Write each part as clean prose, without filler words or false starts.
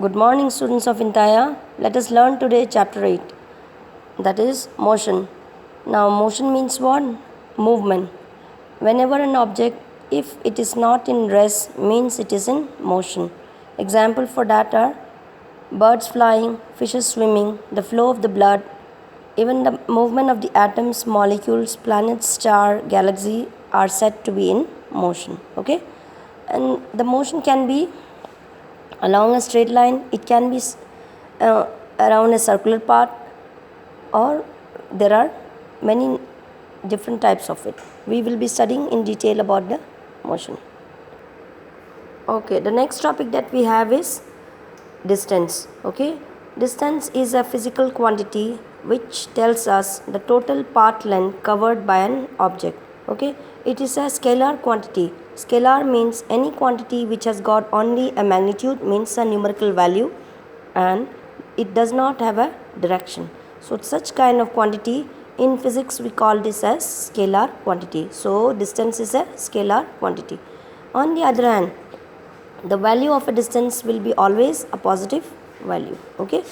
Good morning, students of Intaya. Let us learn today chapter 8, that is motion. Now, motion means what? Movement. Whenever an object, if it is not in rest, means it is in motion. Example for that are birds flying, fishes swimming, the flow of the blood, even the movement of the atoms, molecules, planets, star, galaxy are said to be in motion. Okay, and the motion can be along a straight line, it can be around a circular path, or there are many different types of it. We will be studying in detail about the motion. Okay, the next topic that we have is distance. Okay, distance is a physical quantity which tells us the total path length covered by an object. Okay, it is a scalar quantity. Scalar means any quantity which has got only a magnitude, means a numerical value, and it does not have a direction. So such kind of quantity in physics we call this as scalar quantity. So distance is a scalar quantity. On the other hand, the value of a distance will be always a positive value. Okay,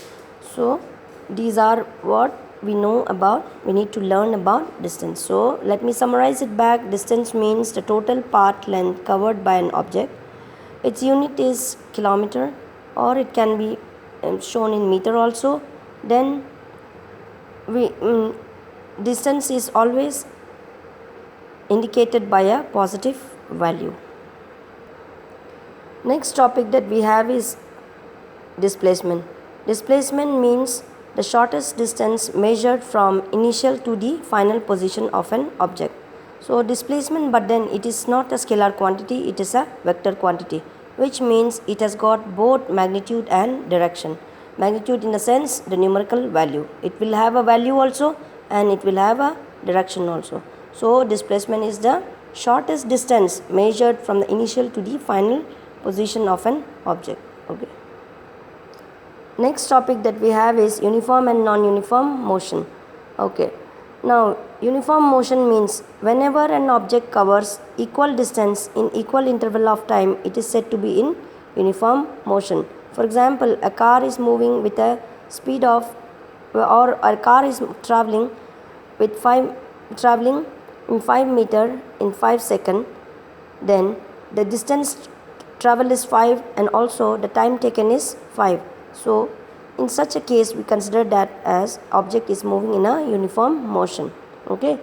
so these are what we know about, we need to learn about distance. So let me summarize it back. Distance means the total path length covered by an object. Its unit is kilometer, or it can be shown in meter also. Then distance is always indicated by a positive value. Next topic that we have is displacement. Displacement means the shortest distance measured from initial to the final position of an object. So displacement, but then it is not a scalar quantity, it is a vector quantity, which means it has got both magnitude and direction. Magnitude in the sense the numerical value. It will have a value also and it will have a direction also. So displacement is the shortest distance measured from the initial to the final position of an object. Okay. Next topic that we have is uniform and non-uniform motion. Okay. Now uniform motion means whenever an object covers equal distance in equal interval of time, it is said to be in uniform motion. For example, a car is moving with a speed of, or a car is traveling in 5 meter in 5 seconds, then the distance travel is 5 and also the time taken is 5. So in such a case we consider that as object is moving in a uniform motion. Okay,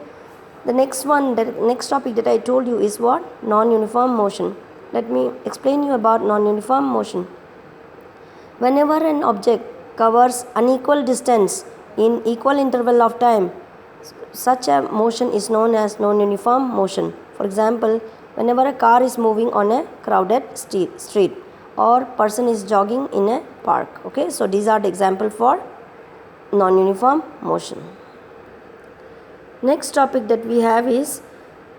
the next topic that I told you is what? Non-uniform motion. Let me explain you about non-uniform motion. Whenever an object covers unequal distance in equal interval of time, such a motion is known as non-uniform motion. For example, whenever a car is moving on a crowded street or person is jogging in a park. Okay, so these are the example for non-uniform motion. Next topic that we have is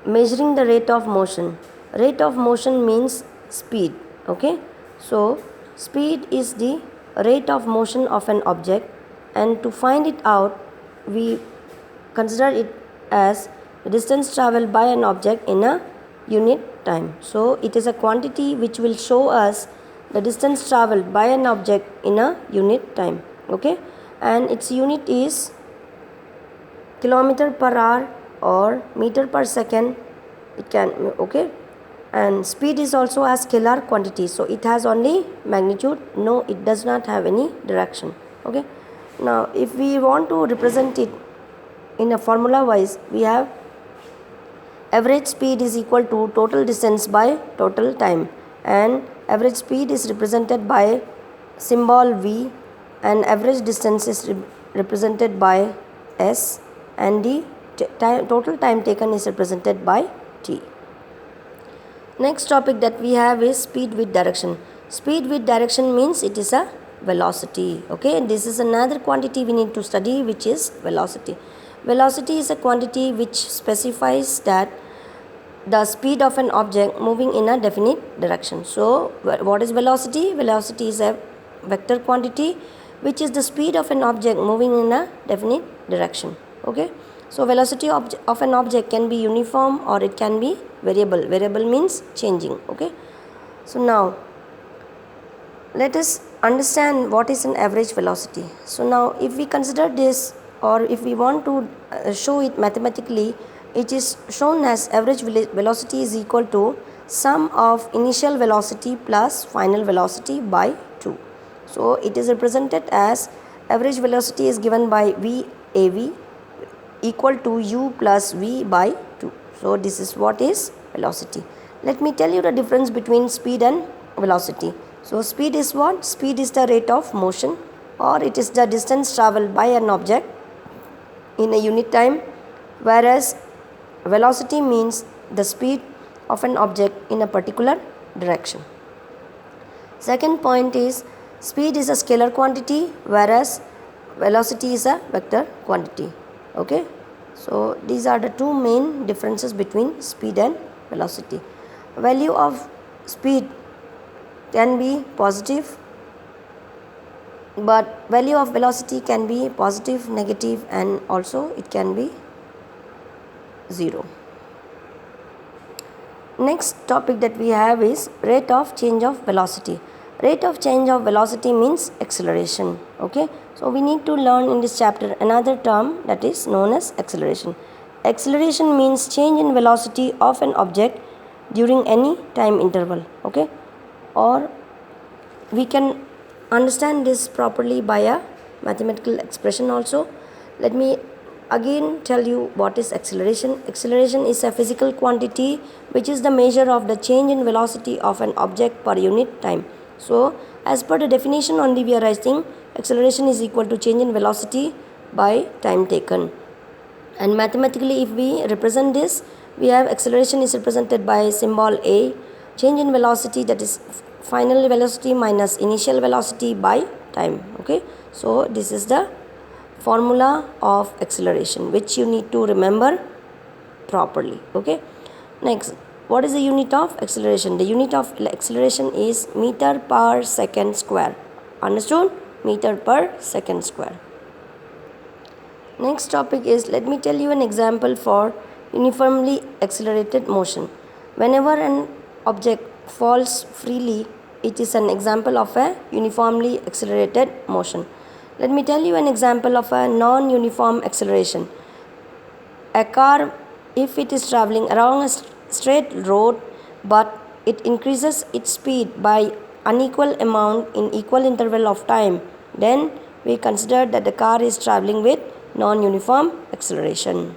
measuring the rate of motion. Rate of motion means speed. Okay, so speed is the rate of motion of an object, and to find it out we consider it as the distance traveled by an object in a unit time. So it is a quantity which will show us the distance traveled by an object in a unit time. Okay, and its unit is kilometer per hour or meter per second. It can, okay, and speed is also a scalar quantity, so it has only magnitude. No, it does not have any direction. Okay, now if we want to represent it in a formula wise, we have average speed is equal to total distance by total time, and average speed is represented by symbol V, and average distance is represented by S, and the total time taken is represented by T. Next topic that we have is speed with direction. Speed with direction means it is a velocity. Okay, this is another quantity we need to study, which is velocity. Velocity is a quantity which specifies that the speed of an object moving in a definite direction. So what is velocity? Velocity is a vector quantity which is the speed of an object moving in a definite direction. Okay, so velocity of an object can be uniform or it can be variable. Variable means changing. Okay, so now let us understand what is an average velocity. So now if we consider this, or if we want to show it mathematically, it is shown as average velocity is equal to sum of initial velocity plus final velocity by 2. So it is represented as average velocity is given by VAV equal to u plus v by 2. So this is what is velocity. Let me tell you the difference between speed and velocity. So speed is what? Speed is the rate of motion, or it is the distance traveled by an object in a unit time, whereas velocity means the speed of an object in a particular direction. Second point is speed is a scalar quantity, whereas velocity is a vector quantity. Okay, so these are the two main differences between speed and velocity. Value of speed can be positive, but value of velocity can be positive, negative, and also it can be 0. Next topic that we have is rate of change of velocity. Rate of change of velocity means acceleration. Okay, so we need to learn in this chapter another term that is known as acceleration. Acceleration means change in velocity of an object during any time interval. Okay, or we can understand this properly by a mathematical expression also. Let me again tell you what is acceleration. Acceleration is a physical quantity which is the measure of the change in velocity of an object per unit time. So as per the definition only we are writing acceleration is equal to change in velocity by time taken. And mathematically if we represent this, we have acceleration is represented by symbol A, change in velocity, that is final velocity minus initial velocity by time. Okay, so this is the formula of acceleration which you need to remember properly. Okay, next, what is the unit of acceleration? The unit of acceleration is meter per second square. Understood? Meter per second square. Next topic is, let me tell you an example for uniformly accelerated motion. Whenever an object falls freely, it is an example of a uniformly accelerated motion. Let me tell you an example of a non-uniform acceleration. A car, if it is traveling along a straight road but it increases its speed by unequal amount in equal interval of time, then we consider that the car is traveling with non-uniform acceleration.